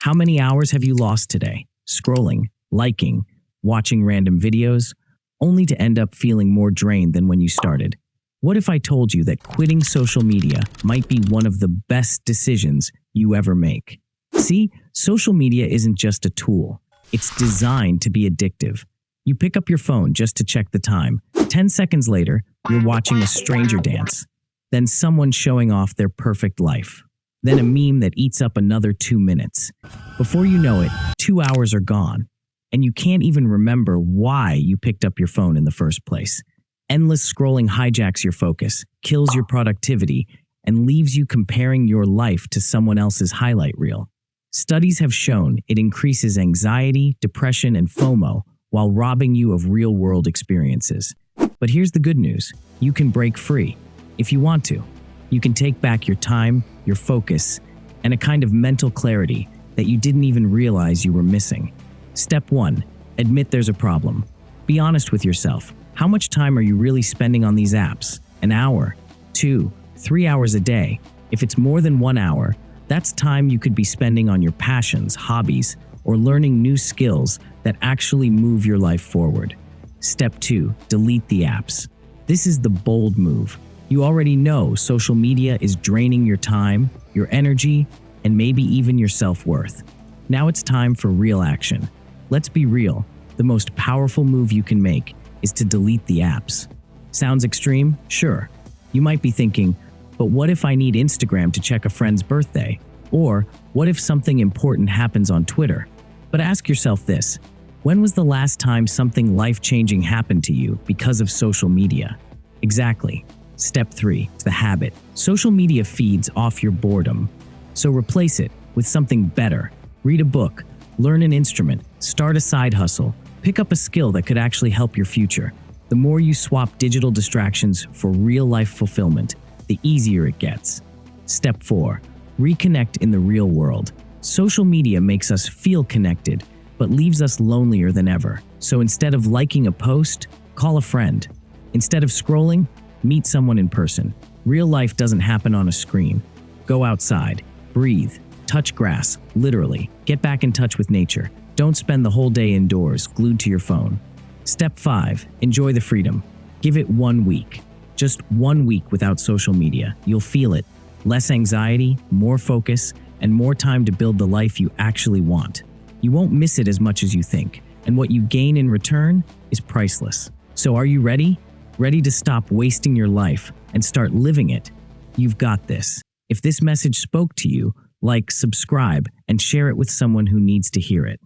How many hours have you lost today? Scrolling, liking, watching random videos, only to end up feeling more drained than when you started. What if I told you that quitting social media might be one of the best decisions you ever make? See, social media isn't just a tool. It's designed to be addictive. You pick up your phone just to check the time. 10 seconds later, you're watching a stranger dance. Then someone showing off their perfect life. Then a meme that eats up another 2 minutes. Before you know it, 2 hours are gone. And you can't even remember why you picked up your phone in the first place. Endless scrolling hijacks your focus, kills your productivity, and leaves you comparing your life to someone else's highlight reel. Studies have shown it increases anxiety, depression, and FOMO while robbing you of real-world experiences. But here's the good news. You can break free if you want to. You can take back your time, your focus, and a kind of mental clarity that you didn't even realize you were missing. Step 1. Admit there's a problem. Be honest with yourself. How much time are you really spending on these apps? An hour, 2, 3 hours a day? If it's more than 1 hour, that's time you could be spending on your passions, hobbies, or learning new skills that actually move your life forward. Step 2. Delete the apps. This is the bold move. You already know social media is draining your time, your energy, and maybe even your self-worth. Now it's time for real action. Let's be real. The most powerful move you can make is to delete the apps. Sounds extreme? Sure. You might be thinking, but what if I need Instagram to check a friend's birthday? Or what if something important happens on Twitter? But ask yourself this: when was the last time something life-changing happened to you because of social media? Exactly. Step 3, the habit. Social media feeds off your boredom. So replace it with something better. Read a book, learn an instrument, start a side hustle, pick up a skill that could actually help your future. The more you swap digital distractions for real-life fulfillment, the easier it gets. Step 4, reconnect in the real world. Social media makes us feel connected, but leaves us lonelier than ever. So instead of liking a post, call a friend. Instead of scrolling, meet someone in person. Real life doesn't happen on a screen. Go outside, breathe, touch grass, literally. Get back in touch with nature. Don't spend the whole day indoors, glued to your phone. Step 5, enjoy the freedom. Give it 1 week. Just 1 week without social media. You'll feel it. Less anxiety, more focus, and more time to build the life you actually want. You won't miss it as much as you think, and what you gain in return is priceless. So are you ready? Ready to stop wasting your life and start living it? You've got this. If this message spoke to you, like, subscribe, and share it with someone who needs to hear it.